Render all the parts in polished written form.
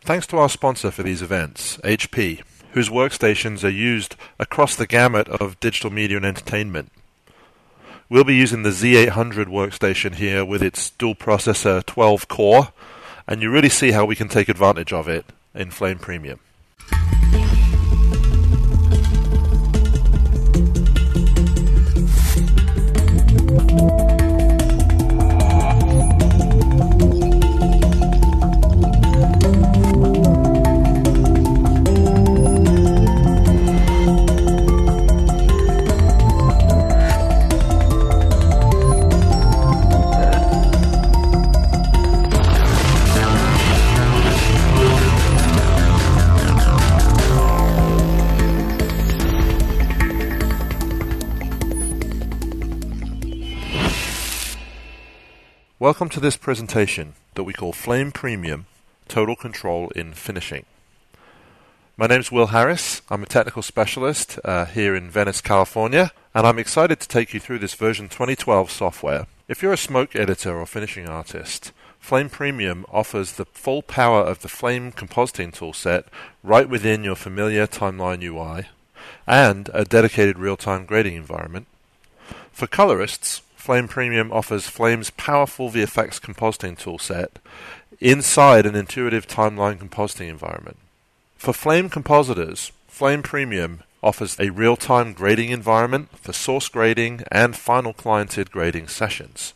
Thanks to our sponsor for these events, HP, whose workstations are used across the gamut of digital media and entertainment. We'll be using the Z800 workstation here with its dual processor 12 core, and you really see how we can take advantage of it in Flame Premium. Welcome to this presentation that we call Flame Premium, Total Control in Finishing. My name is Will Harris. I'm a technical specialist here in Venice, California, and I'm excited to take you through this version 2012 software. If you're a smoke editor or finishing artist, Flame Premium offers the full power of the Flame compositing toolset right within your familiar timeline UI and a dedicated real-time grading environment. For colorists, Flame Premium offers Flame's powerful VFX compositing toolset inside an intuitive timeline compositing environment. For Flame compositors, Flame Premium offers a real-time grading environment for source grading and final cliented grading sessions.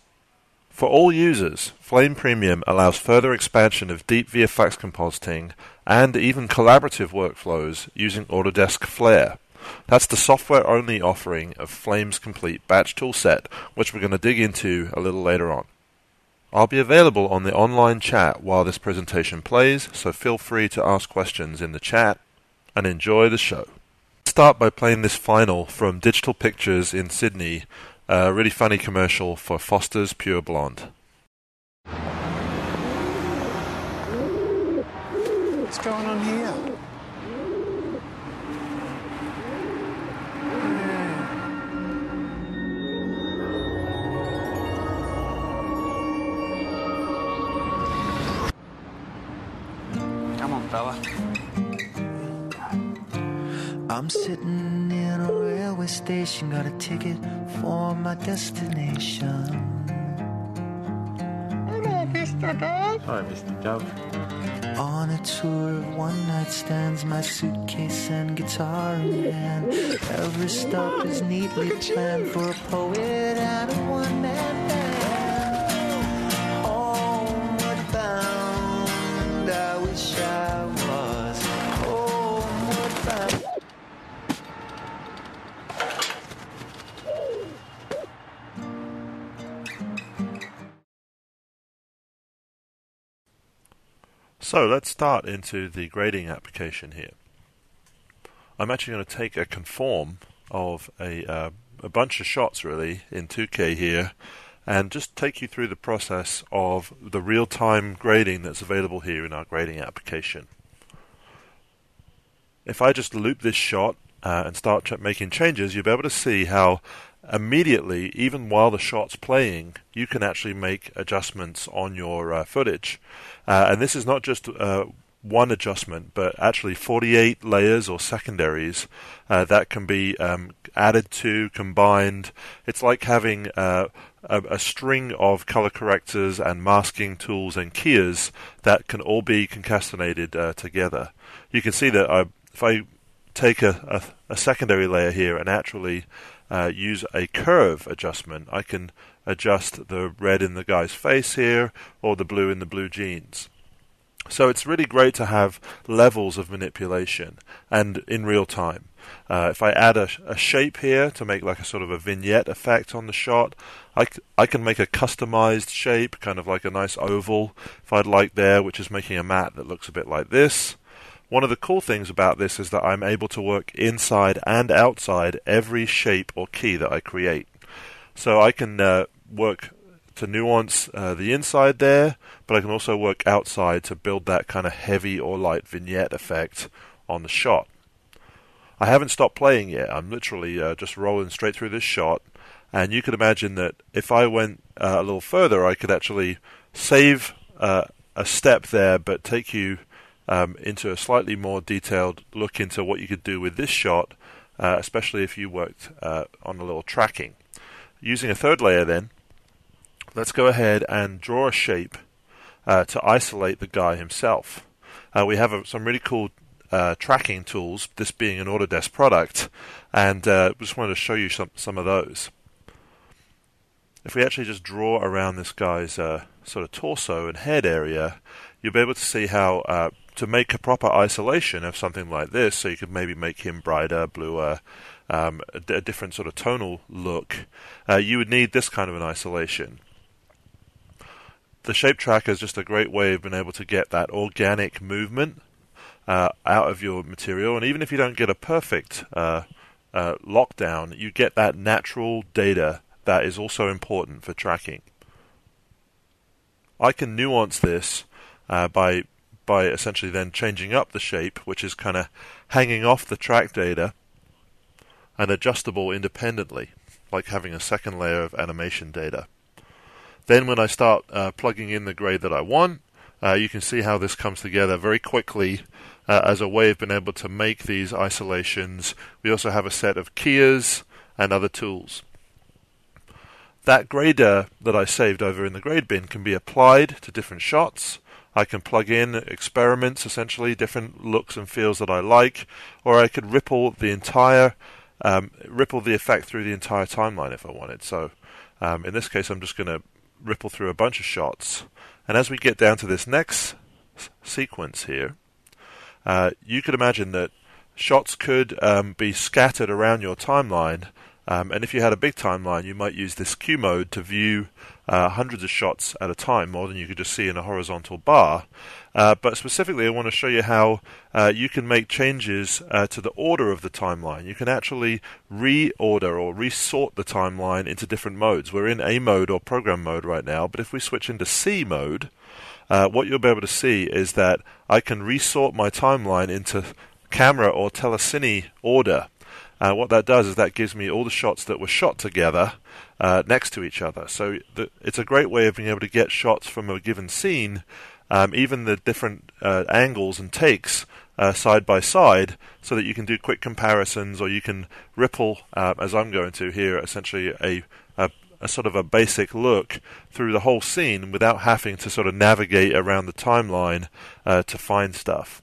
For all users, Flame Premium allows further expansion of deep VFX compositing and even collaborative workflows using Autodesk Flare. That's the software-only offering of Flame's complete batch toolset, which we're going to dig into a little later on. I'll be available on the online chat while this presentation plays, so feel free to ask questions in the chat and enjoy the show. Let's start by playing this final from Digital Pictures in Sydney, a really funny commercial for Foster's Pure Blonde. What's going on here? Come on, fella. I'm sitting in a railway station, got a ticket for my destination. Hello, Mr. Dove. Hi, Mr. Dove. On a tour of one-night stands, my suitcase and guitar in hand. Every stop is neatly planned for a poet and a one-man band. Homeward bound, I wish I was homeward bound. So let's start into the grading application here. I'm actually going to take a conform of a bunch of shots really in 2K here and just take you through the process of the real-time grading that's available here in our grading application. If I just loop this shot and start making changes, you'll be able to see how immediately, even while the shot's playing, you can actually make adjustments on your footage. And this is not just one adjustment, but actually 48 layers or secondaries that can be added to, combined. It's like having a string of color correctors and masking tools and keyers that can all be concatenated together. You can see that if I take a secondary layer here and actually use a curve adjustment, I can adjust the red in the guy's face here or the blue in the blue jeans. So it's really great to have levels of manipulation and in real time. If I add a shape here to make like a sort of a vignette effect on the shot, I can make a customized shape, kind of like a nice oval if I'd like there, which is making a mat that looks a bit like this. One of the cool things about this is that I'm able to work inside and outside every shape or key that I create. So I can work to nuance the inside there, but I can also work outside to build that kind of heavy or light vignette effect on the shot. I haven't stopped playing yet. I'm literally just rolling straight through this shot, and you could imagine that if I went a little further, I could actually save a step there, but take you into a slightly more detailed look into what you could do with this shot, especially if you worked on a little tracking. Using a third layer then, let's go ahead and draw a shape to isolate the guy himself. We have some really cool tracking tools, this being an Autodesk product, and just wanted to show you some of those. If we actually just draw around this guy's sort of torso and head area, you'll be able to see how to make a proper isolation of something like this, so you could maybe make him brighter, bluer, a different sort of tonal look, you would need this kind of an isolation. The shape tracker is just a great way of being able to get that organic movement out of your material, and even if you don't get a perfect lockdown, you get that natural data that is also important for tracking. I can nuance this by essentially then changing up the shape, which is kind of hanging off the track data and adjustable independently, like having a second layer of animation data. Then when I start plugging in the grade that I want, you can see how this comes together very quickly as a way of being able to make these isolations. We also have a set of keyers and other tools. That grader that I saved over in the grade bin can be applied to different shots. I can plug in experiments, essentially, different looks and feels that I like, or I could ripple the effect through the entire timeline if I wanted. So in this case, I'm just going to ripple through a bunch of shots. And as we get down to this next sequence here, you could imagine that shots could be scattered around your timeline. And if you had a big timeline, you might use this Q mode to view hundreds of shots at a time, more than you could just see in a horizontal bar. But specifically, I want to show you how you can make changes to the order of the timeline. You can actually reorder or resort the timeline into different modes. We're in A mode or program mode right now, but if we switch into C mode, what you'll be able to see is that I can resort my timeline into camera or telecine order. What that does is that gives me all the shots that were shot together next to each other. So it's a great way of being able to get shots from a given scene, even the different angles and takes side by side, so that you can do quick comparisons, or you can ripple, as I'm going to here, essentially a sort of a basic look through the whole scene without having to sort of navigate around the timeline to find stuff.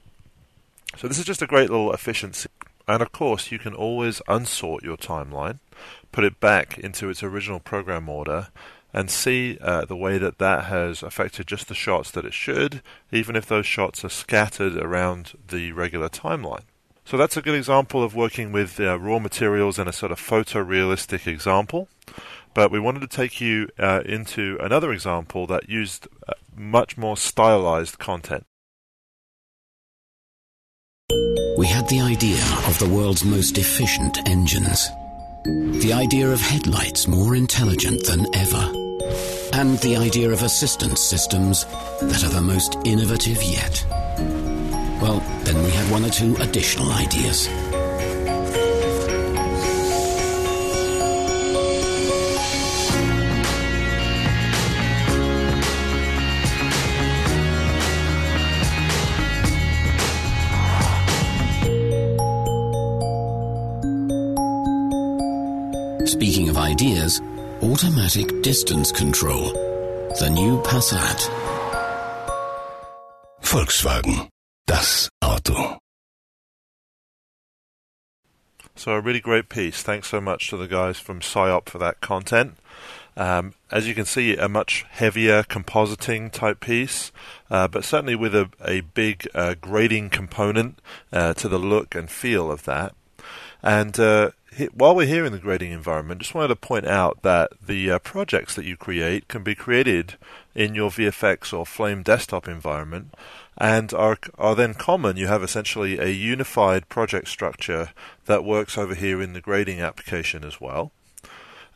So this is just a great little efficiency. And of course, you can always unsort your timeline, put it back into its original program order, and see the way that has affected just the shots that it should, even if those shots are scattered around the regular timeline. So that's a good example of working with raw materials in a sort of photorealistic example. But we wanted to take you into another example that used much more stylized content. We had the idea of the world's most efficient engines. The idea of headlights more intelligent than ever. And the idea of assistance systems that are the most innovative yet. Well, then we had one or two additional ideas. Speaking of ideas, automatic distance control. The new Passat. Volkswagen. Das Auto. So a really great piece. Thanks so much to the guys from PsyOp for that content. As you can see, a much heavier compositing type piece, but certainly with a big grading component to the look and feel of that. And while we're here in the grading environment, just wanted to point out that the projects that you create can be created in your VFX or Flame desktop environment, and are then common. You have essentially a unified project structure that works over here in the grading application as well.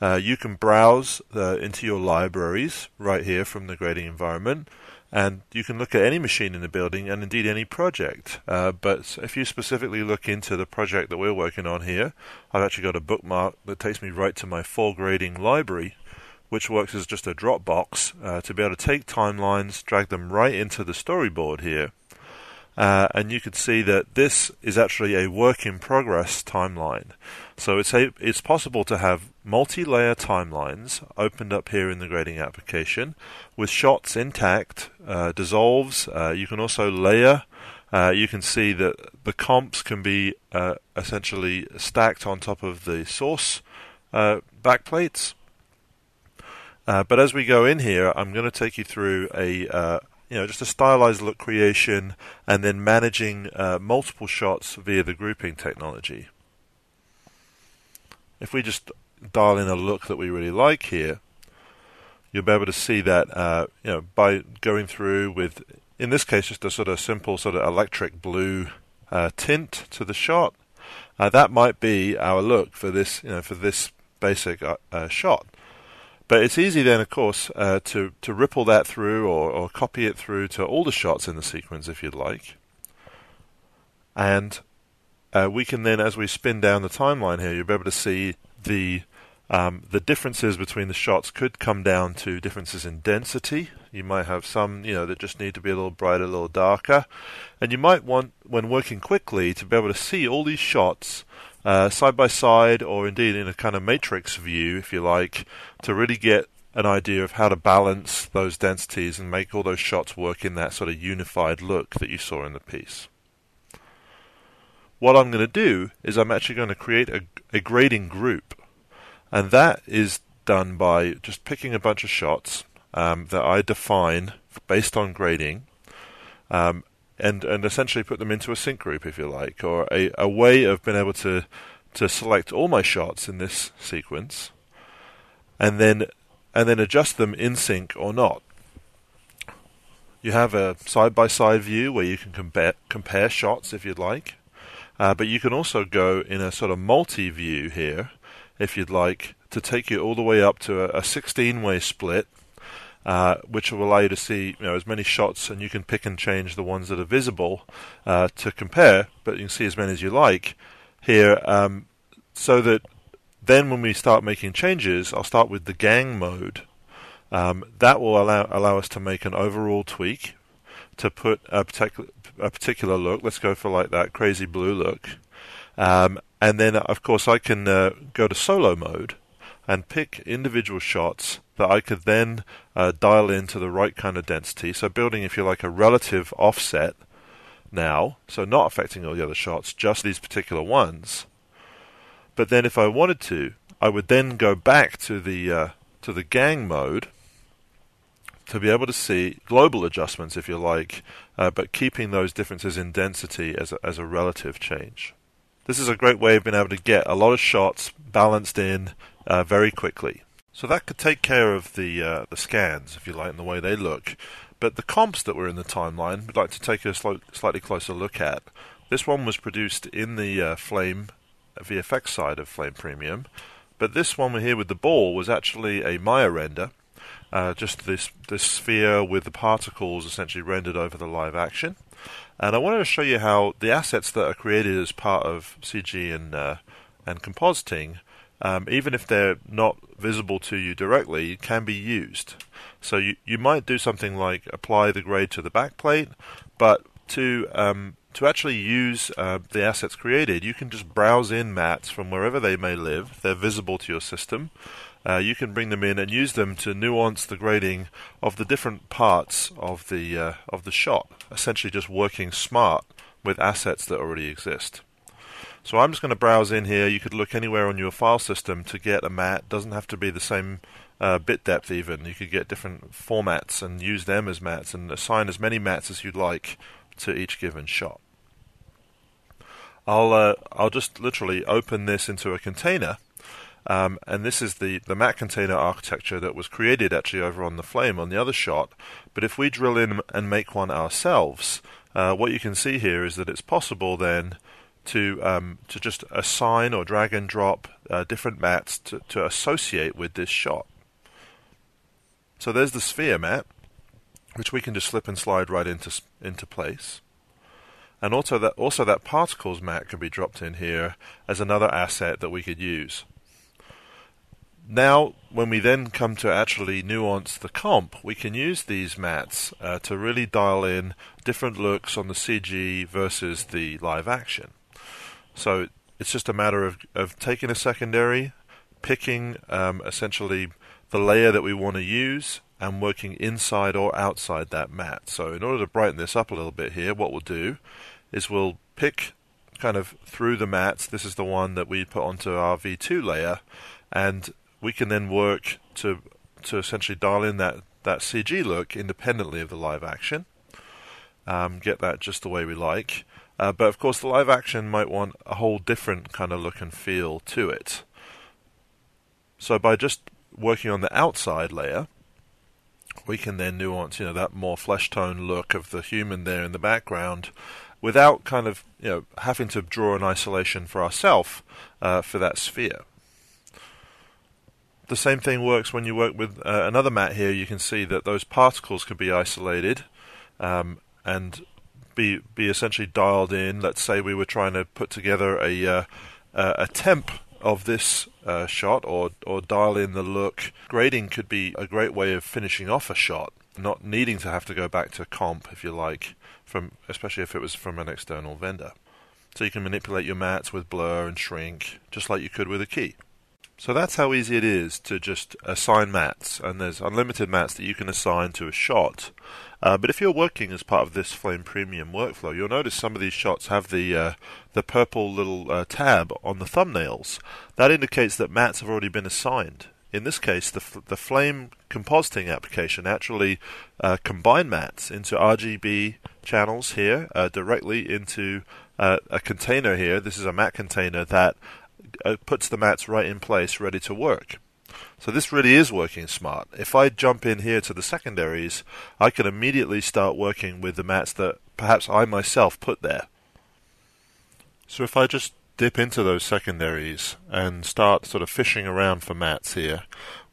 You can browse into your libraries right here from the grading environment, and you can look at any machine in the building and indeed any project. But if you specifically look into the project that we're working on here, I've actually got a bookmark that takes me right to my full grading library, which works as just a Dropbox to be able to take timelines, drag them right into the storyboard here. and you can see that this is actually a work in progress timeline. So it's possible to have multi-layer timelines opened up here in the grading application with shots intact, dissolves. You can also layer. You can see that the comps can be essentially stacked on top of the source backplates. But as we go in here, I'm going to take you through just a stylized look creation and then managing multiple shots via the grouping technology. If we just dial in a look that we really like here, you'll be able to see that by going through with, in this case, just a sort of simple sort of electric blue tint to the shot. That might be our look for this basic shot. But it's easy then, of course, to ripple that through or copy it through to all the shots in the sequence if you'd like. And we can then, as we spin down the timeline here, you'll be able to see the differences between the shots could come down to differences in density. You might have some, that just need to be a little brighter, a little darker. And you might want, when working quickly, to be able to see all these shots side by side, or indeed in a kind of matrix view, if you like, to really get an idea of how to balance those densities and make all those shots work in that sort of unified look that you saw in the piece. What I'm going to do is I'm actually going to create a grading group, and that is done by just picking a bunch of shots that I define based on grading, and essentially put them into a sync group, if you like, or a way of being able to select all my shots in this sequence, and then adjust them in sync or not. You have a side-by-side view where you can compare shots if you'd like. But you can also go in a sort of multi-view here, if you'd like, to take you all the way up to a 16-way split, which will allow you to see as many shots, and you can pick and change the ones that are visible to compare, but you can see as many as you like here, so that then when we start making changes, I'll start with the gang mode. That will allow us to make an overall tweak to put a particular look. Let's go for like that crazy blue look. And then, of course, I can go to solo mode and pick individual shots that I could then dial into the right kind of density. So building, if you like, a relative offset now, so not affecting all the other shots, just these particular ones. But then if I wanted to, I would then go back to the gang mode to be able to see global adjustments, if you like, but keeping those differences in density as a relative change. This is a great way of being able to get a lot of shots balanced in very quickly. So that could take care of the scans, if you like, and the way they look. But the comps that were in the timeline, we'd like to take a slightly closer look at. This one was produced in the Flame VFX side of Flame Premium, but this one here with the ball was actually a Maya render. Just this sphere with the particles essentially rendered over the live action. And I wanted to show you how the assets that are created as part of CG and compositing, even if they're not visible to you directly, can be used. So you might do something like apply the grade to the backplate, but to actually use the assets created, you can just browse in mats from wherever they may live. They're visible to your system. You can bring them in and use them to nuance the grading of the different parts of the shot, essentially just working smart with assets that already exist. So I'm just going to browse in here. You could look anywhere on your file system to get a mat. Doesn't have to be the same bit depth even. You could get different formats and use them as mats and assign as many mats as you'd like to each given shot. I'll just literally open this into a container. And this is the mat container architecture that was created actually over on the Flame on the other shot. But if we drill in and make one ourselves, what you can see here is that it's possible then to just assign or drag and drop different mats to associate with this shot. So there's the sphere mat, which we can just slip and slide right into place. And also that particles mat can be dropped in here as another asset that we could use. Now, when we then come to actually nuance the comp, we can use these mats to really dial in different looks on the CG versus the live action. So it's just a matter of taking a secondary, picking essentially the layer that we want to use, and working inside or outside that mat. So in order to brighten this up a little bit here, what we'll do is we'll pick kind of through the mats. This is the one that we put onto our V2 layer, and we can then work to essentially dial in that CG look independently of the live action. Get that just the way we like. But of course the live action might want a whole different kind of look and feel to it. So by just working on the outside layer, we can then nuance, that more flesh tone look of the human there in the background, without kind of, having to draw an isolation for ourselves for that sphere. The same thing works when you work with another mat here. You can see that those particles can be isolated and be essentially dialed in. Let's say we were trying to put together a temp of this shot, or dial in the look. Grading could be a great way of finishing off a shot, not needing to have to go back to comp, if you like, especially if it was from an external vendor. So you can manipulate your mats with blur and shrink, just like you could with a key. So that's how easy it is to just assign mats, and there's unlimited mats that you can assign to a shot. But if you're working as part of this Flame Premium workflow, you'll notice some of these shots have the purple little tab on the thumbnails. That indicates that mats have already been assigned. In this case, the Flame compositing application actually combined mats into RGB channels here, directly into a container here. This is a mat container that puts the mats right in place, ready to work. So this really is working smart. If I jump in here to the secondaries, I can immediately start working with the mats that perhaps I myself put there. So if I just dip into those secondaries and start sort of fishing around for mats here,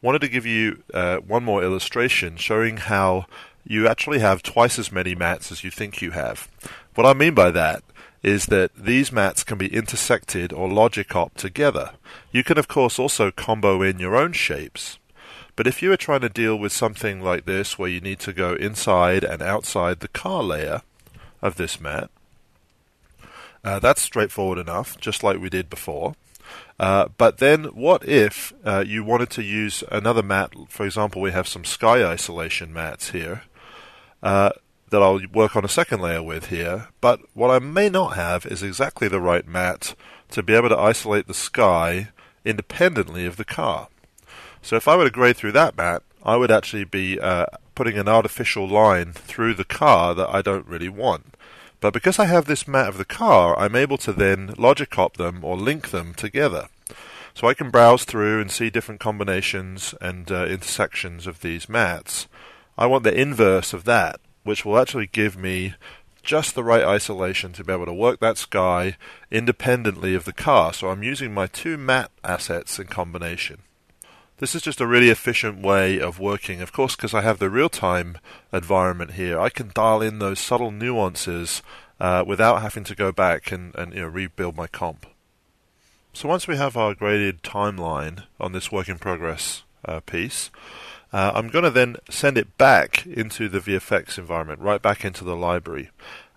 wanted to give you one more illustration showing how you actually have twice as many mats as you think you have. What I mean by that is that these mats can be intersected or logic op together. You can of course also combo in your own shapes, but if you are trying to deal with something like this where you need to go inside and outside the car layer of this mat, that's straightforward enough, just like we did before. But then what if you wanted to use another mat? For example, we have some sky isolation mats here that I'll work on a second layer with here, but what I may not have is exactly the right mat to be able to isolate the sky independently of the car. So if I were to grade through that mat, I would actually be putting an artificial line through the car that I don't really want. But because I have this mat of the car, I'm able to then logic op them or link them together. So I can browse through and see different combinations and intersections of these mats. I want the inverse of that, which will actually give me just the right isolation to be able to work that sky independently of the car. So I'm using my two mat assets in combination. This is just a really efficient way of working. Of course, because I have the real-time environment here, I can dial in those subtle nuances without having to go back and rebuild my comp. So once we have our graded timeline on this work in progress piece, I'm going to then send it back into the VFX environment, right back into the library.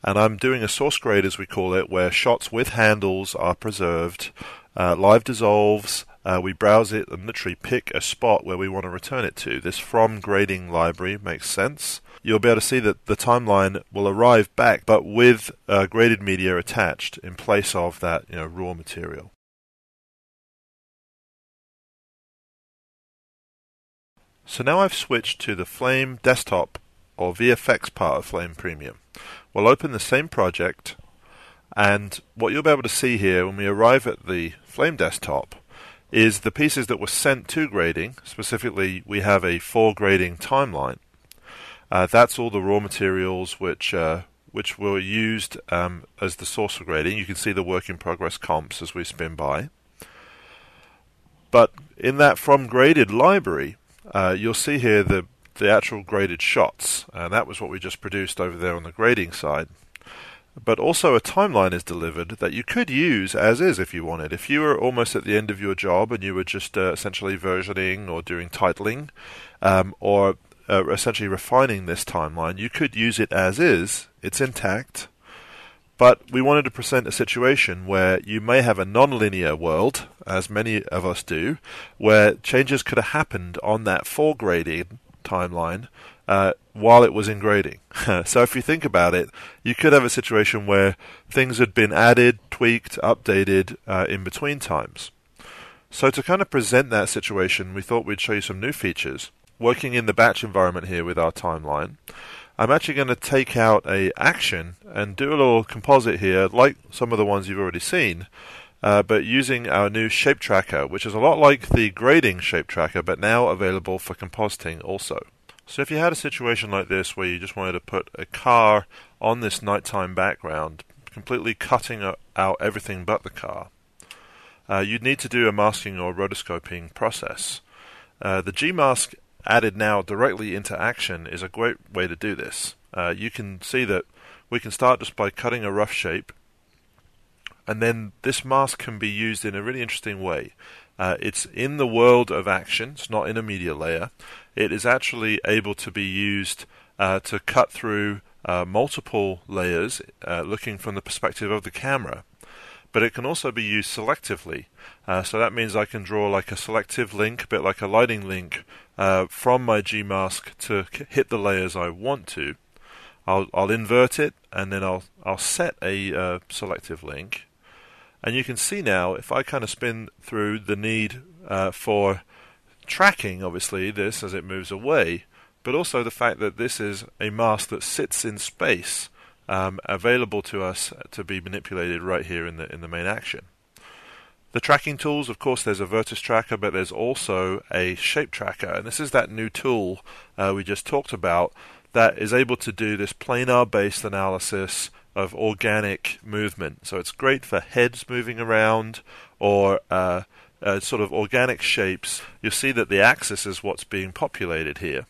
And I'm doing a source grade, as we call it, where shots with handles are preserved, live dissolves, we browse it and literally pick a spot where we want to return it to. This from grading library makes sense. You'll be able to see that the timeline will arrive back, but with graded media attached in place of that raw material. So now I've switched to the Flame desktop or VFX part of Flame Premium. We'll open the same project, and what you'll be able to see here when we arrive at the Flame desktop is the pieces that were sent to grading. Specifically, we have a for grading timeline. That's all the raw materials which were used as the source for grading. You can see the work in progress comps as we spin by. But in that from graded library, you'll see here the actual graded shots, and that was what we just produced over there on the grading side. but also a timeline is delivered that you could use as is if you wanted. If you were almost at the end of your job and you were just essentially versioning or doing titling, or essentially refining this timeline, you could use it as is. It's intact. But we wanted to present a situation where you may have a non-linear world, as many of us do, where changes could have happened on that foregrading timeline while it was in grading. So if you think about it, you could have a situation where things had been added, tweaked, updated in between times. So to kind of present that situation, we thought we'd show you some new features. Working in the batch environment here with our timeline, I'm actually going to take out a action and do a little composite here, like some of the ones you've already seen, but using our new shape tracker, which is a lot like the grading shape tracker, but now available for compositing also. So if you had a situation like this where you just wanted to put a car on this nighttime background, completely cutting out everything but the car, you'd need to do a masking or rotoscoping process. The Gmask added now directly into action is a great way to do this. You can see that we can start just by cutting a rough shape, and then this mask can be used in a really interesting way. It's in the world of action, it's not in a media layer. It is actually able to be used to cut through multiple layers, looking from the perspective of the camera. But it can also be used selectively. So that means I can draw like a selective link, a bit like a lighting link, from my Gmask to hit the layers I want to. I'll invert it, and then I'll set a selective link. And you can see now, if I kind of spin through the need for tracking, obviously, this as it moves away, but also the fact that this is a mask that sits in space, available to us to be manipulated right here in the main action. The tracking tools, of course, there's a vertex tracker, but there's also a shape tracker, and this is that new tool we just talked about that is able to do this planar-based analysis of organic movement. So it's great for heads moving around or sort of organic shapes. You'll see that the axis is what's being populated here.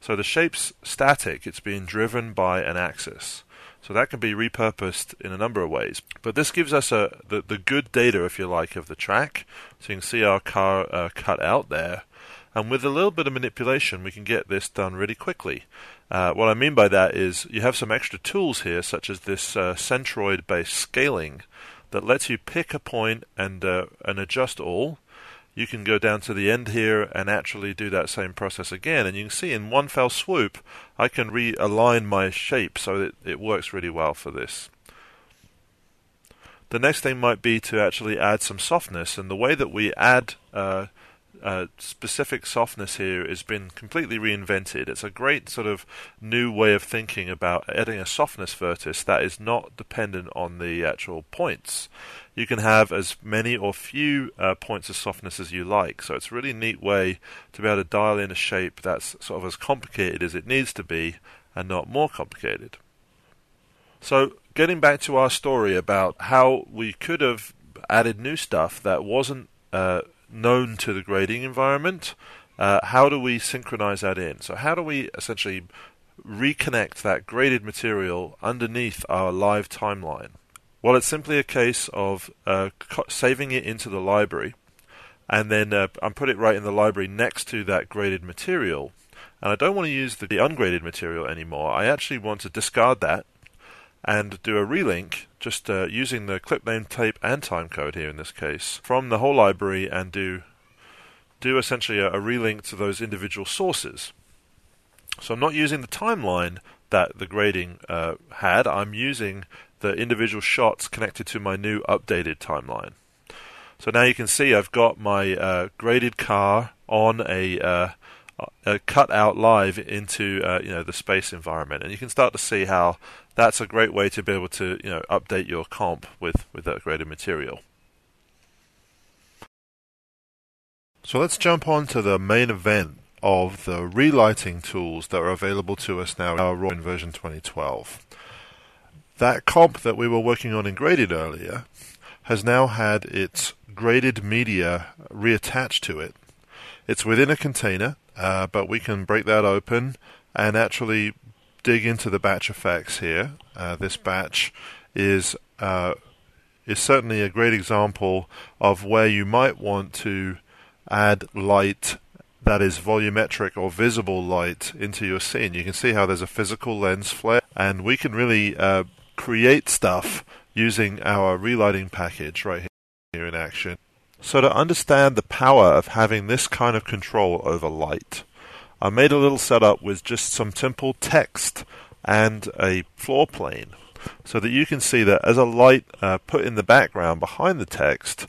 So the shape's static, it's being driven by an axis. So that can be repurposed in a number of ways. But this gives us the good data, if you like, of the track. So you can see our car cut out there. And with a little bit of manipulation, we can get this done really quickly. What I mean by that is you have some extra tools here, such as this centroid-based scaling that lets you pick a point and adjust all. You can go down to the end here and actually do that same process again. And you can see in one fell swoop, I can realign my shape so that it works really well for this. The next thing might be to actually add some softness. And the way that we add specific softness here has been completely reinvented. It's a great sort of new way of thinking about adding a softness vertex that is not dependent on the actual points. You can have as many or few points of softness as you like. So it's a really neat way to be able to dial in a shape that's sort of as complicated as it needs to be and not more complicated. So getting back to our story about how we could have added new stuff that wasn't known to the grading environment, how do we synchronize that in? So how do we essentially reconnect that graded material underneath our live timeline? Well, it's simply a case of saving it into the library, and then I'm put it right in the library next to that graded material. And I don't want to use the ungraded material anymore. I actually want to discard that and do a relink, just using the clip name, tape, and timecode here in this case, from the whole library, and do essentially a relink to those individual sources. So I'm not using the timeline that the grading had. I'm using the individual shots connected to my new updated timeline. So now you can see I've got my graded car on a cut out live into the space environment, and you can start to see how that's a great way to be able to update your comp with that graded material. So let's jump on to the main event of the relighting tools that are available to us now in version 2012. That comp that we were working on in graded earlier has now had its graded media reattached to it. It's within a container, but we can break that open and actually dig into the batch effects here. This batch is certainly a great example of where you might want to add light that is volumetric or visible light into your scene. You can see how there's a physical lens flare, and we can really create stuff using our relighting package right here in action. So to understand the power of having this kind of control over light, I made a little setup with just some simple text and a floor plane, so that you can see that as a light put in the background behind the text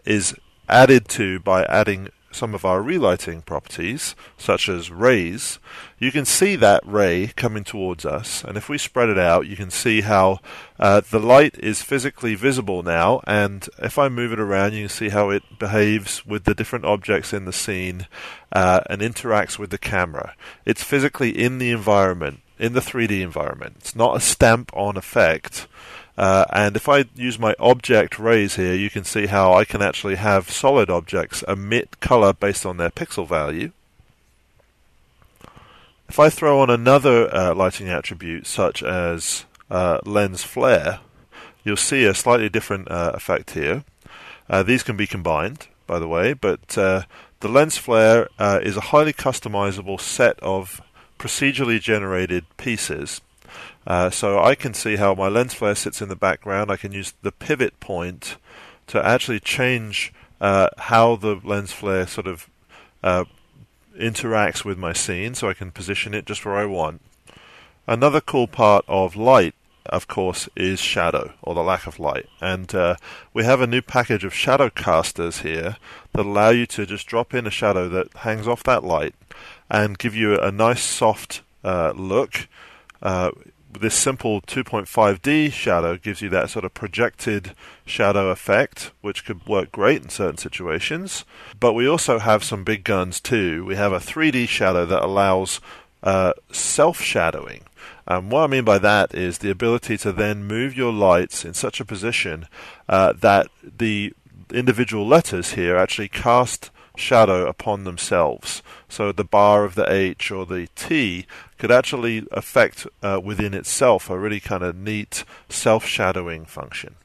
is added to by adding some of our relighting properties, such as rays, you can see that ray coming towards us, and if we spread it out, you can see how the light is physically visible now, and if I move it around, you can see how it behaves with the different objects in the scene and interacts with the camera. It's physically in the environment, in the 3D environment. It's not a stamp-on effect. And if I use my object rays here, you can see how I can actually have solid objects emit color based on their pixel value. If I throw on another lighting attribute, such as lens flare, you'll see a slightly different effect here. These can be combined, by the way, but the lens flare is a highly customizable set of procedurally generated pieces. So I can see how my lens flare sits in the background. I can use the pivot point to actually change how the lens flare sort of interacts with my scene, so I can position it just where I want. Another cool part of light, of course, is shadow, or the lack of light. And we have a new package of shadow casters here that allow you to just drop in a shadow that hangs off that light and give you a nice soft look. This simple 2.5D shadow gives you that sort of projected shadow effect, which could work great in certain situations. But we also have some big guns too. We have a 3D shadow that allows self-shadowing. What I mean by that is the ability to then move your lights in such a position that the individual letters here actually cast shadow upon themselves. So the bar of the H or the T could actually affect within itself a really kind of neat self-shadowing function.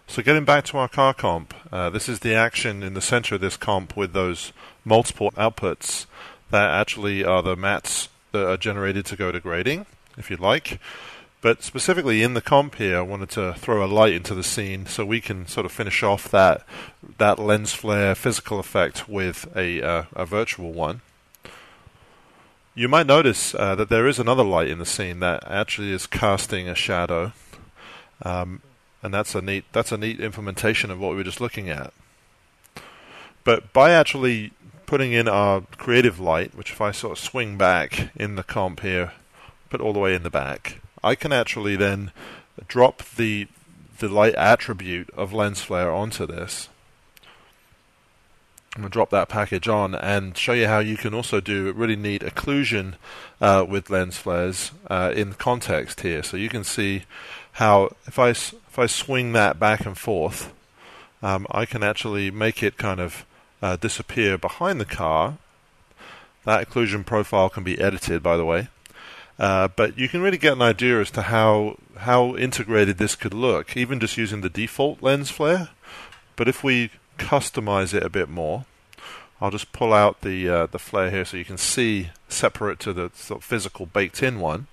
So getting back to our car comp, this is the action in the center of this comp with those multiple outputs that actually are the mats that are generated to go to grading, if you'd like. But specifically in the comp here, I wanted to throw a light into the scene so we can sort of finish off that lens flare physical effect with a virtual one. You might notice that there is another light in the scene that actually is casting a shadow, and that's a neat implementation of what we were just looking at. But by actually putting in our creative light, which if I sort of swing back in the comp here, put all the way in the back, I can actually then drop the light attribute of lens flare onto this. I'm going to drop that package on and show you how you can also do really neat occlusion with lens flares in context here. So you can see how if I swing that back and forth, I can actually make it kind of disappear behind the car. That occlusion profile can be edited, by the way. But you can really get an idea as to how integrated this could look, even just using the default lens flare. But if we customize it a bit more, I'll just pull out the flare here so you can see separate to the sort of physical baked-in one.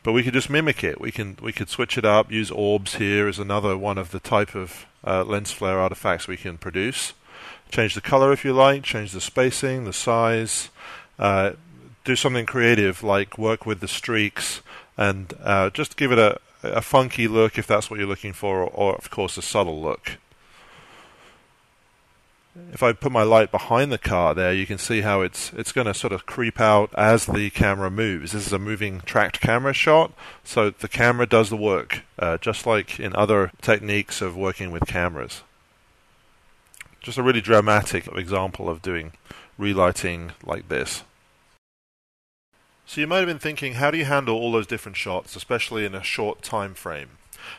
But we could just mimic it. We could switch it up. Use orbs here as another one of the type of lens flare artifacts we can produce. Change the color if you like. Change the spacing, the size. Do something creative like work with the streaks and just give it a funky look if that's what you're looking for, or of course a subtle look. If I put my light behind the car there, you can see how it's going to sort of creep out as the camera moves. This is a moving tracked camera shot, so the camera does the work, just like in other techniques of working with cameras. Just a really dramatic example of doing relighting like this. So you might have been thinking, how do you handle all those different shots, especially in a short time frame?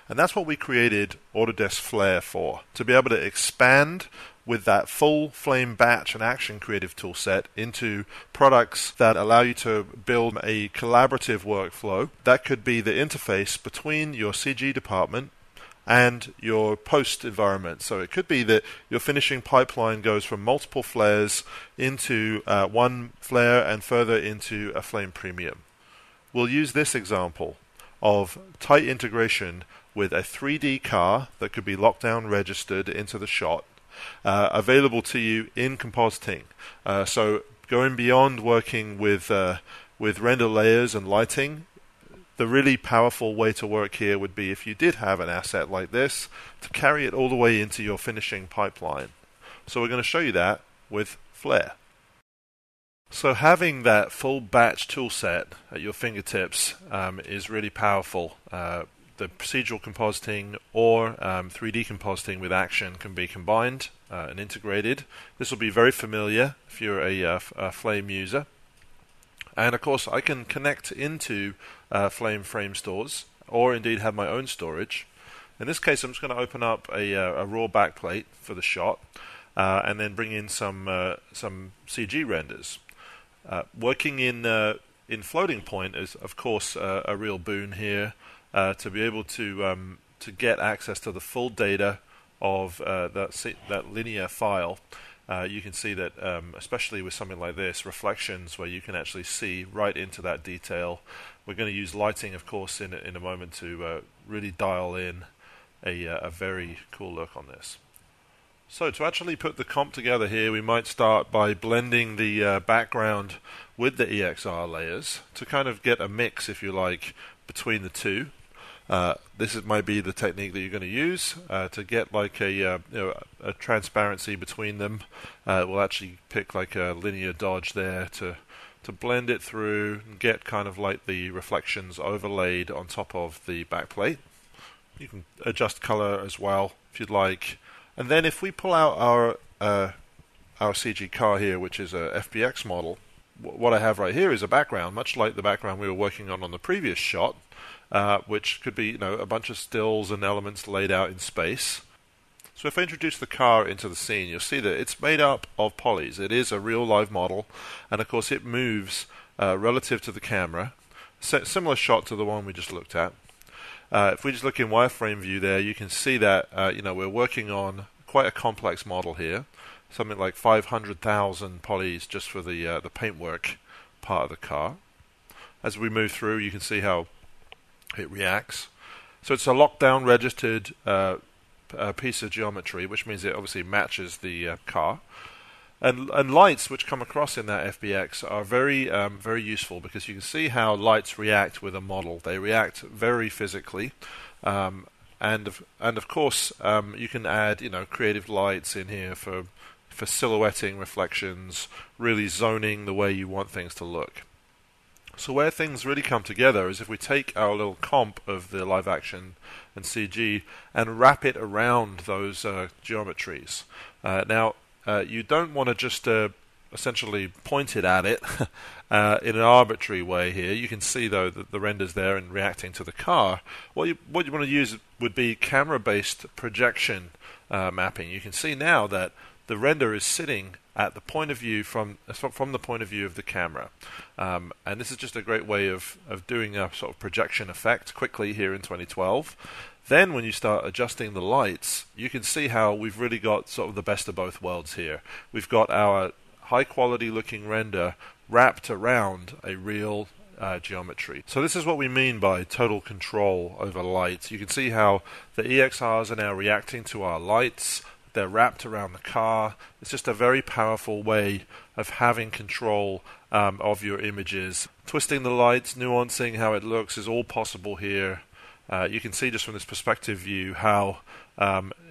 And that's what we created Autodesk Flare for, to be able to expand with that full Flame batch and action creative toolset into products that allow you to build a collaborative workflow. That could be the interface between your CG department and your post environment. So it could be that your finishing pipeline goes from multiple flares into one flare and further into a Flame Premium. We'll use this example of tight integration with a 3D car that could be lockdown registered into the shot, available to you in compositing. So going beyond working with render layers and lighting, the really powerful way to work here would be if you did have an asset like this to carry it all the way into your finishing pipeline. So we're going to show you that with Flare. So having that full batch toolset at your fingertips is really powerful. The procedural compositing or 3D compositing with action can be combined and integrated. This will be very familiar if you're a Flame user. And of course I can connect into Flame frame stores or indeed have my own storage. In this case I'm just going to open up a raw backplate for the shot and then bring in some CG renders. Working in floating point is of course a real boon here, to be able to get access to the full data of that linear file. You can see that, especially with something like this, reflections where you can actually see right into that detail. We're going to use lighting, of course, in a moment to really dial in a very cool look on this. So to actually put the comp together here, we might start by blending the background with the EXR layers to kind of get a mix, if you like, between the two. This might be the technique that you're going to use to get like a transparency between them. We'll actually pick like a linear dodge there to blend it through and get kind of like the reflections overlaid on top of the backplate. You can adjust color as well if you'd like. And then if we pull out our CG car here, which is a FBX model, what I have right here is a background, much like the background we were working on the previous shot, which could be a bunch of stills and elements laid out in space. So if I introduce the car into the scene, you'll see that it's made up of polys. It is a real live model, and of course it moves relative to the camera. Similar shot to the one we just looked at. If we just look in wireframe view there, you can see that we're working on quite a complex model here, something like 500,000 polys just for the paintwork part of the car. As we move through, you can see how it reacts. So it's a lockdown registered piece of geometry, which means it obviously matches the car. And lights which come across in that FBX are very useful, because you can see how lights react with a model. They react very physically, and of course you can add creative lights in here for silhouetting reflections, really zoning the way you want things to look. So where things really come together is if we take our little comp of the live action and CG and wrap it around those geometries. Now you don't want to just essentially point it at it in an arbitrary way here. You can see though that the render's there and reacting to the car. What you want to use would be camera-based projection mapping. You can see now that the render is sitting at the point of view from the point of view of the camera, and this is just a great way of doing a sort of projection effect quickly here in 2012. Then when you start adjusting the lights, you can see how we've really got sort of the best of both worlds here. We've got our high quality looking render wrapped around a real geometry. So this is what we mean by total control over lights. You can see how the EXRs are now reacting to our lights. They're wrapped around the car. It's just a very powerful way of having control of your images. Twisting the lights, nuancing how it looks is all possible here. You can see just from this perspective view how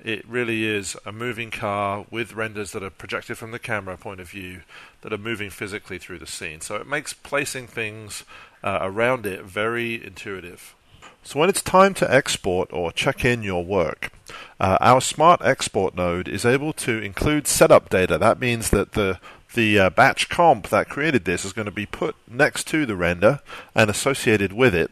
it really is a moving car with renders that are projected from the camera point of view that are moving physically through the scene. So it makes placing things around it very intuitive. So when it's time to export or check in your work, our Smart Export node is able to include setup data. That means that the batch comp that created this is going to be put next to the render and associated with it.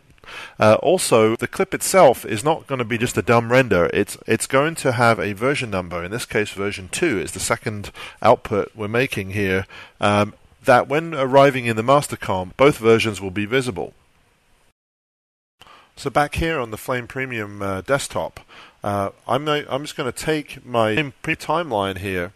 Also, the clip itself is not going to be just a dumb render. It's going to have a version number. In this case, version 2 is the second output we're making here. That when arriving in the master comp, both versions will be visible. So back here on the Flame Premium desktop, I'm just going to take my timeline here,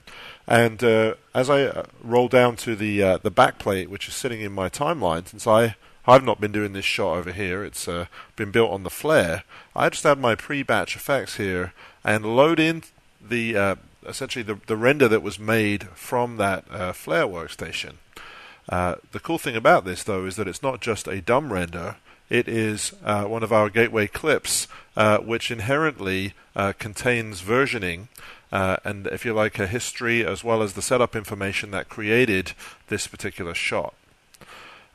and as I roll down to the backplate, which is sitting in my timeline, since I've not been doing this shot over here, it's been built on the Flare, I just add my pre-batch effects here and load in the essentially the render that was made from that Flare workstation. The cool thing about this, though, is that it's not just a dumb render. It is one of our gateway clips, which inherently contains versioning and, if you like, a history as well as the setup information that created this particular shot.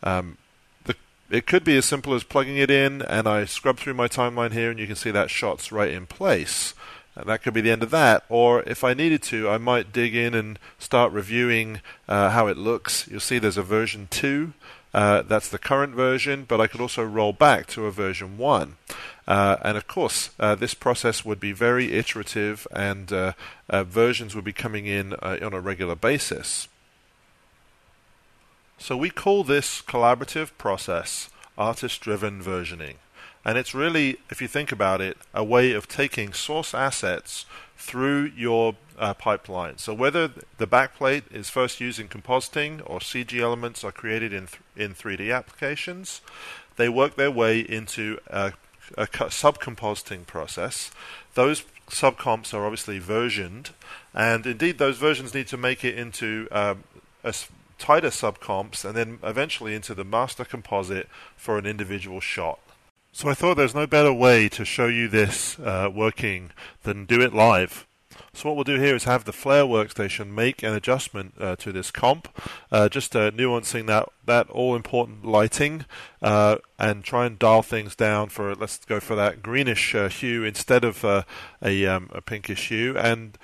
It could be as simple as plugging it in, and I scrub through my timeline here, and you can see that shot's right in place. That could be the end of that, or if I needed to, I might dig in and start reviewing how it looks. You'll see there's a version 2. That's the current version, but I could also roll back to a version 1. And of course, this process would be very iterative, and versions would be coming in on a regular basis. So we call this collaborative process artist-driven versioning. And it's really, if you think about it, a way of taking source assets through your pipeline. So whether the backplate is first used in compositing or CG elements are created in 3D applications, they work their way into a sub-compositing process. Those subcomps are obviously versioned, and indeed those versions need to make it into tighter subcomps and then eventually into the master composite for an individual shot. So I thought there's no better way to show you this working than do it live. So what we'll do here is have the Flare workstation make an adjustment to this comp, just nuancing that all-important lighting, and try and dial things down for, let's go for that greenish hue instead of a pinkish hue, and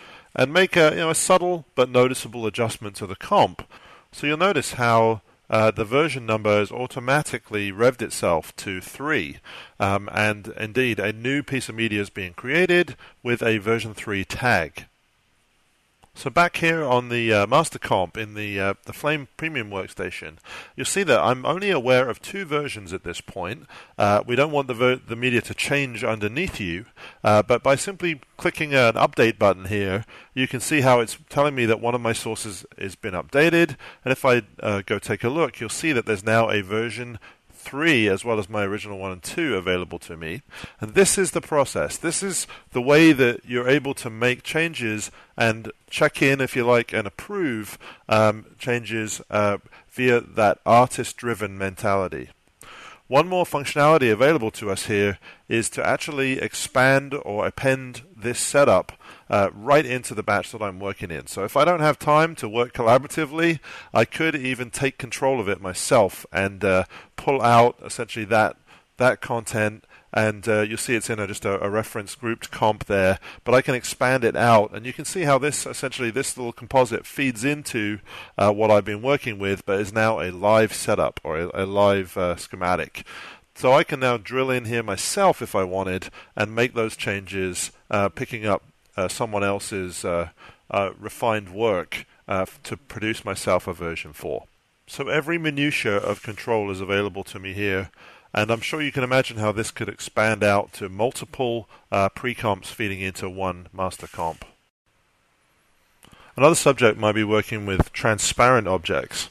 make a subtle but noticeable adjustment to the comp. So you'll notice how the version number has automatically revved itself to 3, and indeed a new piece of media is being created with a version 3 tag. So back here on the master comp in the Flame Premium workstation, you'll see that I'm only aware of 2 versions at this point. We don't want the media to change underneath you, but by simply clicking an update button here, you can see how it's telling me that one of my sources has been updated, and if I go take a look, you'll see that there's now a version 3 as well as my original 1 and 2 available to me. And this is the process. This is the way that you're able to make changes and check in, if you like, and approve changes via that artist-driven mentality. One more functionality available to us here is to actually expand or append this setup right into the batch that I'm working in. So if I don't have time to work collaboratively, I could even take control of it myself and pull out essentially that content, and you'll see it's in just a reference grouped comp there, but I can expand it out, and you can see how this little composite feeds into what I've been working with, but is now a live setup or a live schematic. So I can now drill in here myself if I wanted and make those changes, picking up someone else's refined work to produce myself a version 4. So every minutia of control is available to me here, and I'm sure you can imagine how this could expand out to multiple pre-comps feeding into one master comp. Another subject might be working with transparent objects.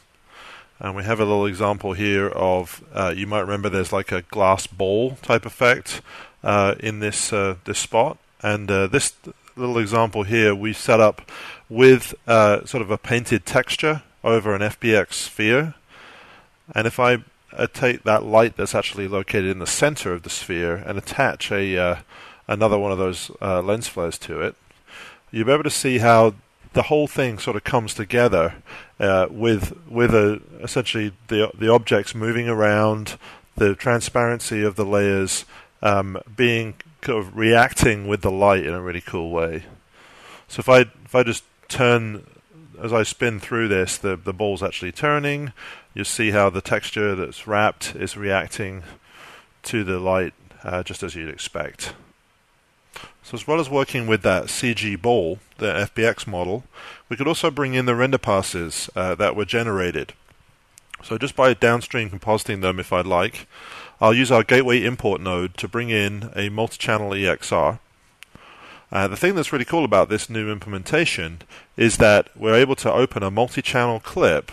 And we have a little example here of, you might remember there's like a glass ball type effect in this spot. And this little example here we set up with sort of a painted texture over an FBX sphere. And if I take that light that's actually located in the center of the sphere and attach another one of those lens flares to it, you'll be able to see how the whole thing sort of comes together with essentially the objects moving around, the transparency of the layers being kind of reacting with the light in a really cool way. So if I just turn, as I spin through this, the ball's actually turning. You see how the texture that's wrapped is reacting to the light just as you'd expect. So as well as working with that CG ball, the FBX model, we could also bring in the render passes that were generated. So just by downstream compositing them, if I'd like, I'll use our gateway import node to bring in a multi-channel EXR. The thing that's really cool about this new implementation is that we're able to open a multi-channel clip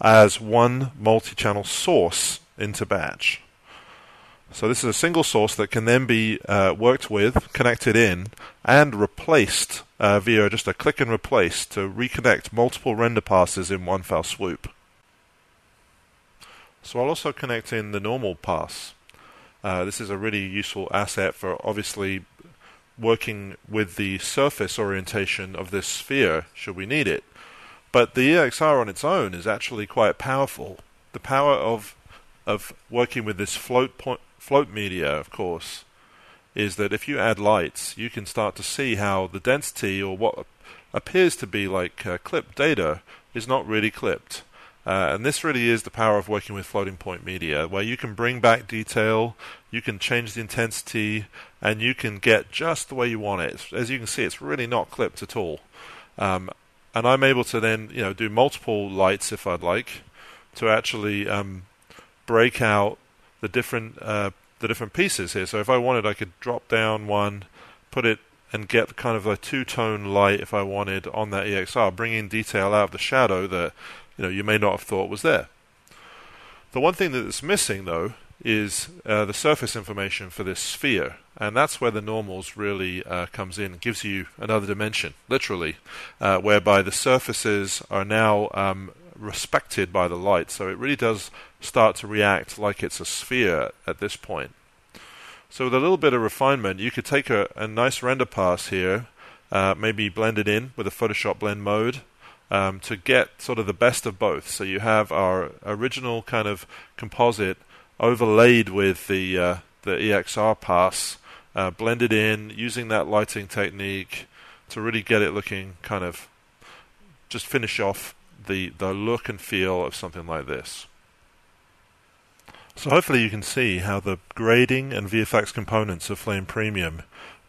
as one multi-channel source into batch. So this is a single source that can then be worked with, connected in, and replaced via just a click and replace to reconnect multiple render passes in one fell swoop. So I'll also connect in the normal pass. This is a really useful asset for obviously working with the surface orientation of this sphere should we need it. But the EXR on its own is actually quite powerful. The power of working with this float media, of course, is that if you add lights, you can start to see how the density, or what appears to be like clipped data, is not really clipped. And this really is the power of working with floating point media, where you can bring back detail, you can change the intensity, and you can get just the way you want it. As you can see, it's really not clipped at all. And I'm able to then do multiple lights if I'd like, to actually break out the different pieces here. So if I wanted, I could drop down one, put it, and get kind of a two-tone light if I wanted on that EXR, bringing detail out of the shadow that you may not have thought was there. The one thing that is missing, though, is the surface information for this sphere, and that's where the normals really comes in, gives you another dimension, literally, whereby the surfaces are now respected by the light, so it really does start to react like it's a sphere at this point. So with a little bit of refinement, you could take a nice render pass here, maybe blend it in with a Photoshop blend mode, to get sort of the best of both. So you have our original kind of composite overlaid with the EXR pass, blended in using that lighting technique to really get it looking kind of just finish off the look and feel of something like this. So hopefully you can see how the grading and VFX components of Flame Premium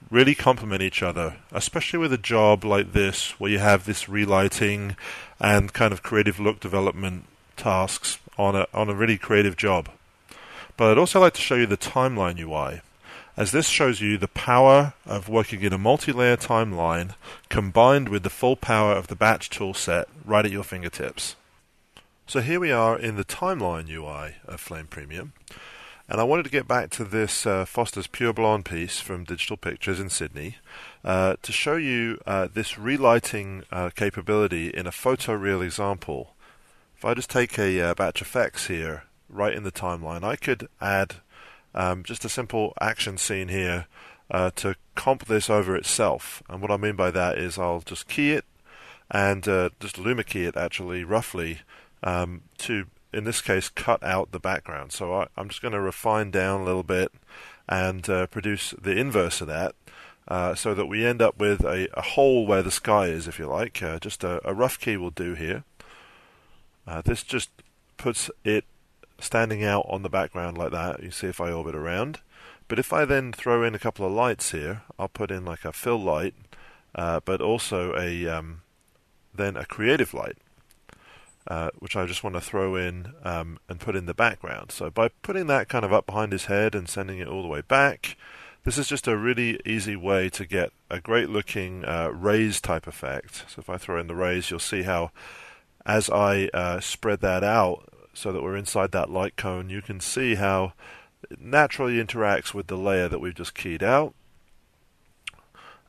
really complement each other, especially with a job like this where you have this relighting and kind of creative look development tasks on a really creative job. But I'd also like to show you the timeline UI, as this shows you the power of working in a multi-layer timeline combined with the full power of the batch toolset right at your fingertips. So here we are in the timeline UI of Flame Premium. And I wanted to get back to this Foster's Pure Blonde piece from Digital Pictures in Sydney to show you this relighting capability in a photoreal example. If I just take a batch effects here, right in the timeline, I could add just a simple action scene here to comp this over itself. And what I mean by that is I'll just key it and just luma key it actually roughly to, in this case, cut out the background. So I'm just going to refine down a little bit and produce the inverse of that so that we end up with a hole where the sky is, if you like. Just a rough key will do here. This just puts it standing out on the background like that. You see if I orbit around. But if I then throw in a couple of lights here, I'll put in like a fill light, but also then a creative light. Which I just want to throw in and put in the background. So by putting that kind of up behind his head and sending it all the way back, this is just a really easy way to get a great looking rays type effect. So if I throw in the rays, you'll see how as I spread that out so that we're inside that light cone, you can see how it naturally interacts with the layer that we've just keyed out.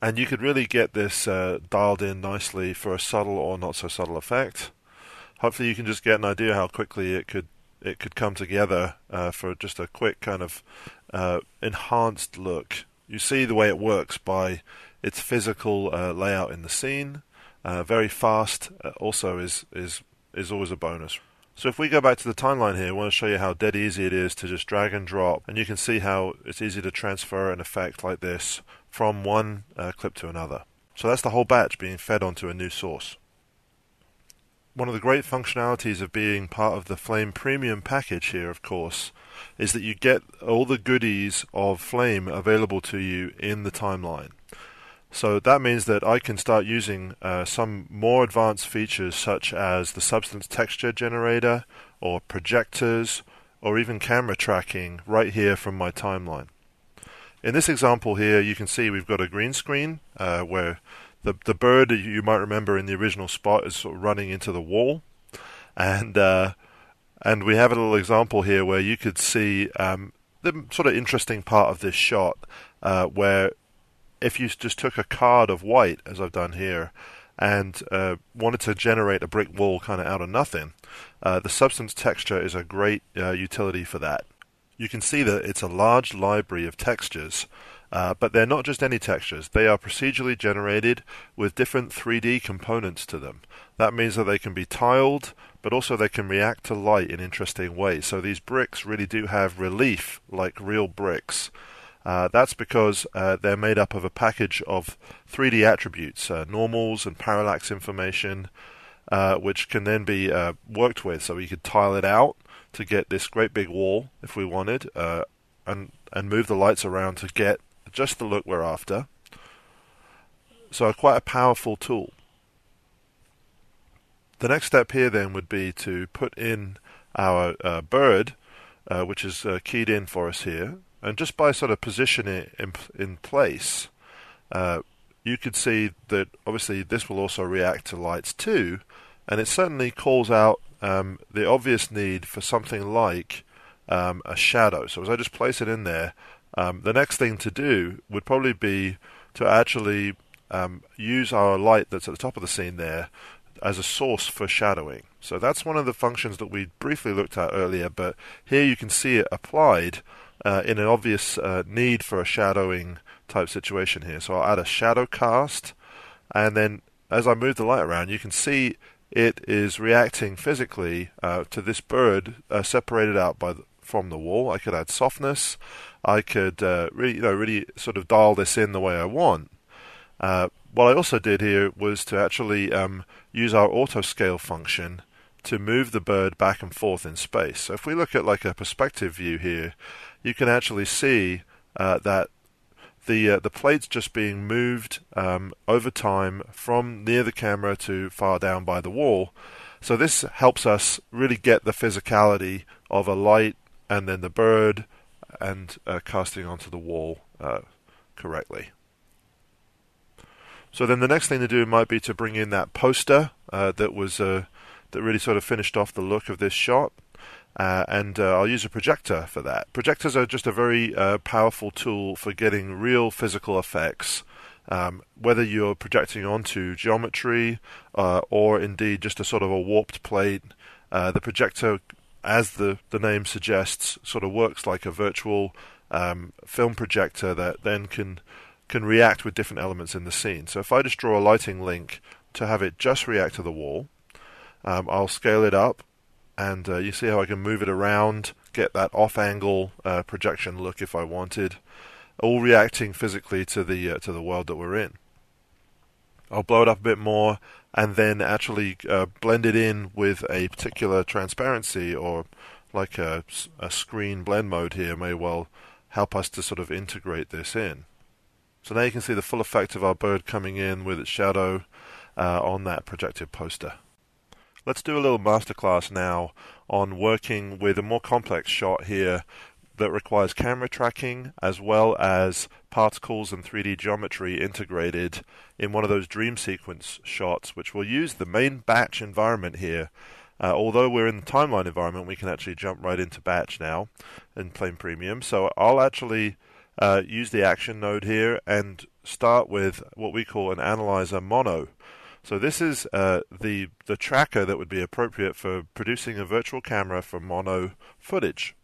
And you could really get this dialed in nicely for a subtle or not so subtle effect. Hopefully you can just get an idea how quickly it could come together for just a quick kind of enhanced look. You see the way it works by its physical layout in the scene. Very fast also is always a bonus. So if we go back to the timeline here, I want to show you how dead easy it is to just drag and drop, and you can see how it's easy to transfer an effect like this from one clip to another. So that's the whole batch being fed onto a new source. one of the great functionalities of being part of the Flame Premium package here, of course, is that you get all the goodies of Flame available to you in the timeline. So that means that I can start using some more advanced features such as the substance texture generator, or projectors, or even camera tracking right here from my timeline. In this example here, you can see we've got a green screen where the bird, you might remember in the original spot, is sort of running into the wall, and we have a little example here where you could see the sort of interesting part of this shot, where if you just took a card of white, as I've done here, and wanted to generate a brick wall kind of out of nothing, the substance texture is a great utility for that. You can see that it's a large library of textures, but they're not just any textures. They are procedurally generated with different 3D components to them. That means that they can be tiled, but also they can react to light in interesting ways. So these bricks really do have relief like real bricks. That's because they're made up of a package of 3D attributes, normals and parallax information, which can then be worked with. So we could tile it out to get this great big wall if we wanted, and move the lights around to get just the look we're after. So quite a powerful tool. The next step here then would be to put in our bird, which is keyed in for us here, and just by sort of positioning it in place, you could see that obviously this will also react to lights too, and it certainly calls out the obvious need for something like a shadow. So as I just place it in there, the next thing to do would probably be to actually use our light that's at the top of the scene there as a source for shadowing. So that's one of the functions that we briefly looked at earlier, but here you can see it applied in an obvious need for a shadowing type situation here. So I'll add a shadow cast, and then as I move the light around, you can see it is reacting physically to this bird separated out from the wall. I could add softness. I could really sort of dial this in the way I want. What I also did here was to actually use our auto scale function to move the bird back and forth in space. So if we look at like a perspective view here, you can actually see that the plate's just being moved over time from near the camera to far down by the wall. So this helps us really get the physicality of a light and then the bird and casting onto the wall correctly. So then the next thing to do might be to bring in that poster that really sort of finished off the look of this shot. And I'll use a projector for that. Projectors are just a very powerful tool for getting real physical effects, whether you're projecting onto geometry or indeed just a sort of a warped plate. The projector, as the name suggests, sort of works like a virtual film projector that then can react with different elements in the scene. So if I just draw a lighting link to have it just react to the wall, I'll scale it up, and you see how I can move it around, get that off-angle projection look if I wanted, all reacting physically to the world that we're in. I'll blow it up a bit more, and then actually blend it in with a particular transparency, or like a screen blend mode here may well help us to sort of integrate this in. So now you can see the full effect of our bird coming in with its shadow on that projected poster. Let's do a little masterclass now on working with a more complex shot here that requires camera tracking as well as particles and 3D geometry integrated in one of those dream sequence shots, which will use the main batch environment here. Although we're in the timeline environment, we can actually jump right into batch now in Flame Premium. So I'll actually use the action node here and start with what we call an analyzer mono. So this is the tracker that would be appropriate for producing a virtual camera for mono footage.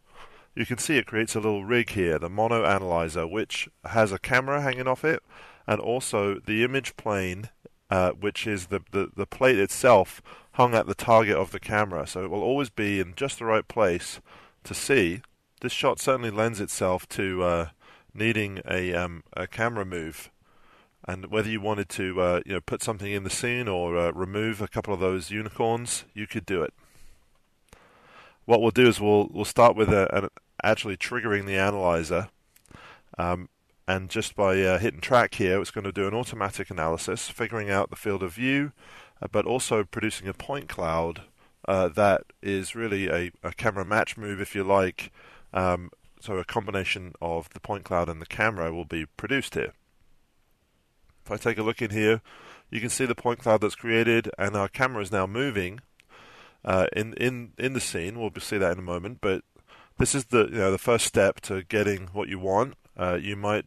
You can see it creates a little rig here, the mono analyzer, which has a camera hanging off it, and also the image plane, which is the plate itself hung at the target of the camera. So it will always be in just the right place to see. This shot certainly lends itself to needing a camera move. And whether you wanted to put something in the scene or remove a couple of those unicorns, you could do it. What we'll do is we'll start with actually triggering the analyzer, and just by hitting track here, it's going to do an automatic analysis, figuring out the field of view, but also producing a point cloud that is really a camera match move, if you like. So a combination of the point cloud and the camera will be produced here. If I take a look in here, you can see the point cloud that's created, and our camera is now moving in the scene. We'll see that in a moment, but this is the first step to getting what you want. You might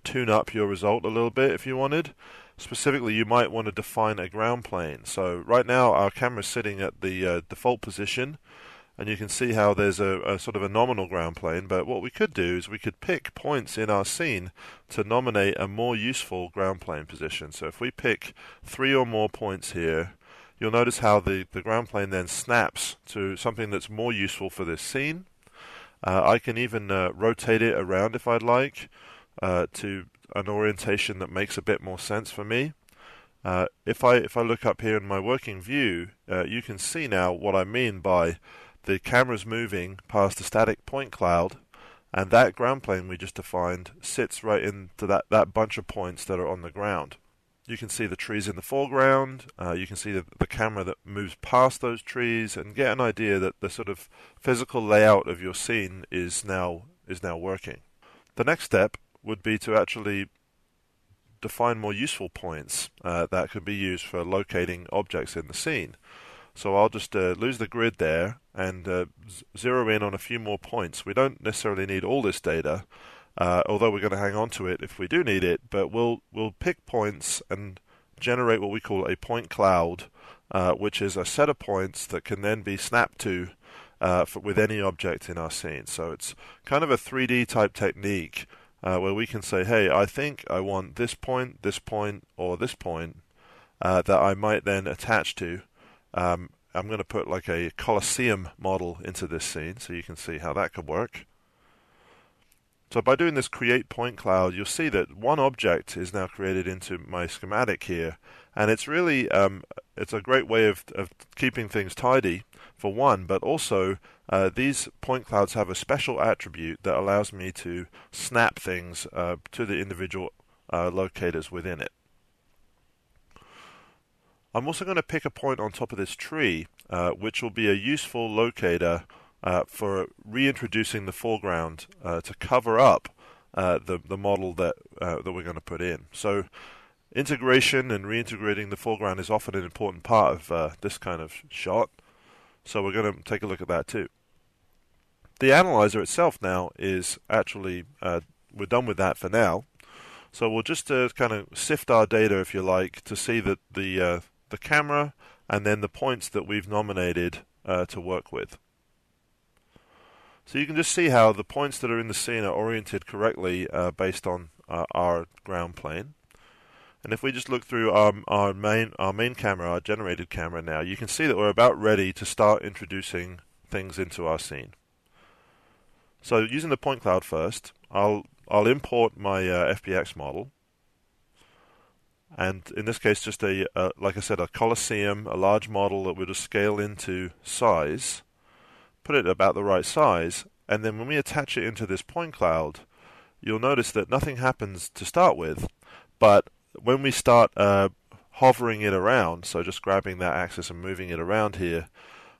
tune up your result a little bit if you wanted. Specifically, you might want to define a ground plane. So right now our camera is sitting at the default position, and you can see how there's a sort of a nominal ground plane. But what we could do is we could pick points in our scene to nominate a more useful ground plane position. So if we pick 3 or more points here, you'll notice how the ground plane then snaps to something that's more useful for this scene. I can even rotate it around if I'd like, to an orientation that makes a bit more sense for me. If I look up here in my working view, you can see now what I mean by the camera's moving past the static point cloud, and that ground plane we just defined sits right into that bunch of points that are on the ground. You can see the trees in the foreground, you can see the camera that moves past those trees, and get an idea that the sort of physical layout of your scene is now working. The next step would be to actually define more useful points that could be used for locating objects in the scene. So I'll just lose the grid there and zero in on a few more points. We don't necessarily need all this data, although we're going to hang on to it if we do need it, but we'll pick points and generate what we call a point cloud, which is a set of points that can then be snapped to with any object in our scene. So it's kind of a 3D type technique where we can say, hey, I think I want this point, or this point that I might then attach to. I'm going to put like a Colosseum model into this scene so you can see how that could work. So by doing this create point cloud, you'll see that one object is now created into my schematic here, and it's really it's a great way of keeping things tidy for one, but also these point clouds have a special attribute that allows me to snap things to the individual locators within it. I'm also going to pick a point on top of this tree, which will be a useful locator for reintroducing the foreground to cover up the model that we're going to put in. So integration and reintegrating the foreground is often an important part of this kind of shot. So we're going to take a look at that too. The analyzer itself now is actually, we're done with that for now. So we'll just kind of sift our data, if you like, to see that the camera and then the points that we've nominated to work with. So you can just see how the points that are in the scene are oriented correctly based on our ground plane. And if we just look through our main camera, our generated camera now, you can see that we're about ready to start introducing things into our scene. So using the point cloud first, I'll import my FBX model. And in this case, just like I said, a Colosseum, a large model that we'll just scale into size, put it about the right size, and then when we attach it into this point cloud, you'll notice that nothing happens to start with, but when we start hovering it around, so just grabbing that axis and moving it around here,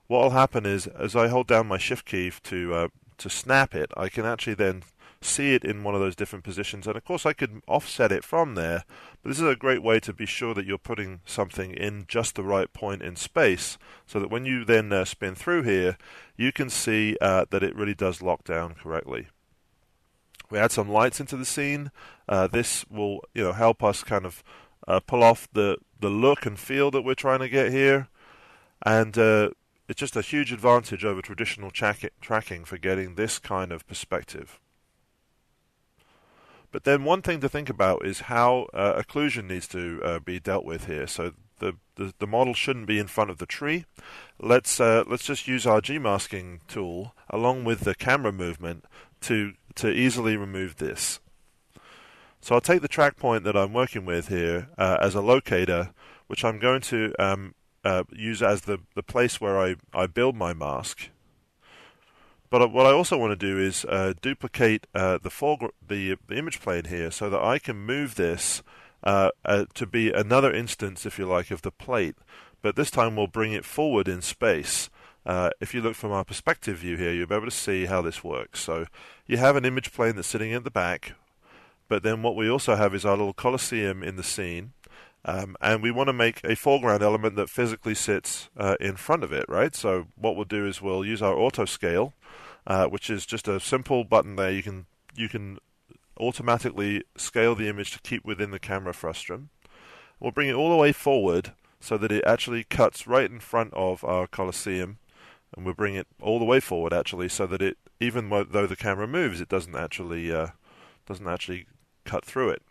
what will happen is, as I hold down my shift key to snap it, I can actually then see it in one of those different positions, and of course I could offset it from there, but this is a great way to be sure that you're putting something in just the right point in space, so that when you then spin through here, you can see that it really does lock down correctly. We add some lights into the scene. This will help us kind of pull off the look and feel that we're trying to get here, and it's just a huge advantage over traditional tracking for getting this kind of perspective. But then one thing to think about is how occlusion needs to be dealt with here. So the model shouldn't be in front of the tree. Let's just use our G-masking tool along with the camera movement to easily remove this. So I'll take the track point that I'm working with here as a locator, which I'm going to use as the place where I build my mask. But what I also want to do is duplicate the image plane here so that I can move this to be another instance, if you like, of the plate. But this time we'll bring it forward in space. If you look from our perspective view here, you'll be able to see how this works. So you have an image plane that's sitting at the back, but then what we also have is our little Colosseum in the scene. And we want to make a foreground element that physically sits in front of it, right? So what we'll do is we'll use our auto scale, which is just a simple button there. You can automatically scale the image to keep within the camera frustum. We'll bring it all the way forward so that it actually cuts right in front of our Colosseum, and we'll bring it all the way forward actually so that it, even though the camera moves, it doesn't actually cut through it.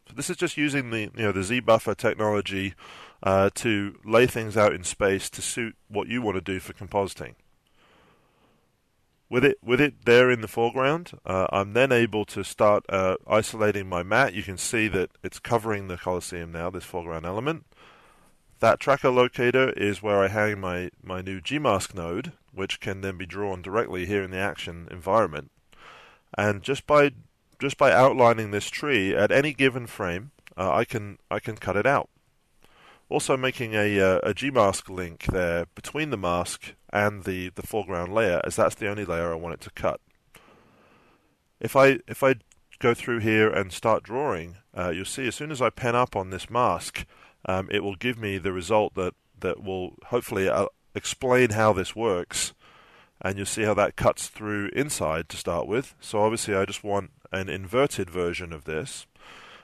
So this is just using the Z buffer technology to lay things out in space to suit what you want to do for compositing. With it there in the foreground, I'm then able to start isolating my matte. You can see that it's covering the Colosseum now, this foreground element. That tracker locator is where I hang my new Gmask node, which can then be drawn directly here in the action environment. And just by outlining this tree at any given frame, I can cut it out. Also making a Gmask link there between the mask and the foreground layer, as that's the only layer I want it to cut. If I go through here and start drawing, you'll see as soon as I pen up on this mask, it will give me the result that will hopefully explain how this works. And you'll see how that cuts through inside to start with. So obviously I just want an inverted version of this.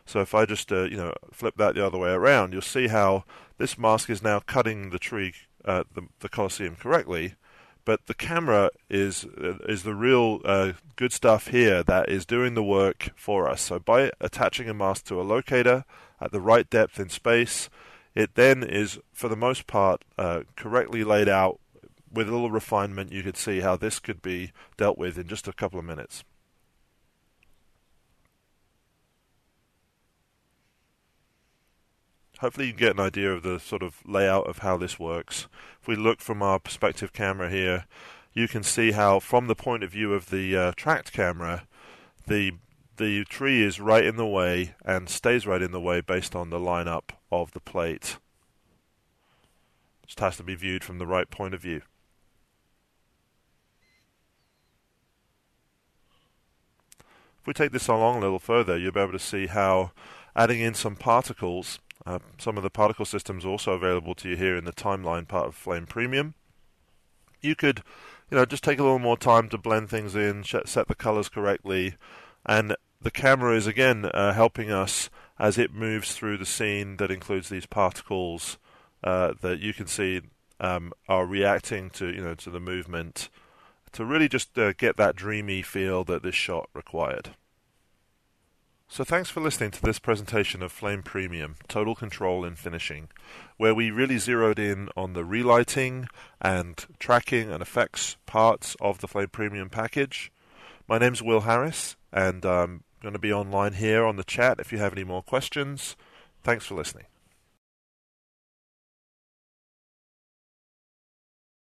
So if I just flip that the other way around, you'll see how this mask is now cutting the tree, the Colosseum correctly, but the camera is the real good stuff here that is doing the work for us. So by attaching a mask to a locator at the right depth in space, it then is, for the most part, correctly laid out. With a little refinement, you could see how this could be dealt with in just a couple of minutes. Hopefully you can get an idea of the sort of layout of how this works. If we look from our perspective camera here, you can see how, from the point of view of the tracked camera, the tree is right in the way and stays right in the way based on the lineup of the plate. Just has to be viewed from the right point of view. If we take this along a little further, you'll be able to see how adding in some particles, some of the particle systems are also available to you here in the timeline part of Flame Premium. You could, just take a little more time to blend things in, set the colors correctly, and the camera is again helping us as it moves through the scene that includes these particles that you can see are reacting to the movement, to really just get that dreamy feel that this shot required. So thanks for listening to this presentation of Flame Premium, Total Control in Finishing, where we really zeroed in on the relighting and tracking and effects parts of the Flame Premium package. My name's Will Harris, and I'm going to be online here on the chat if you have any more questions. Thanks for listening.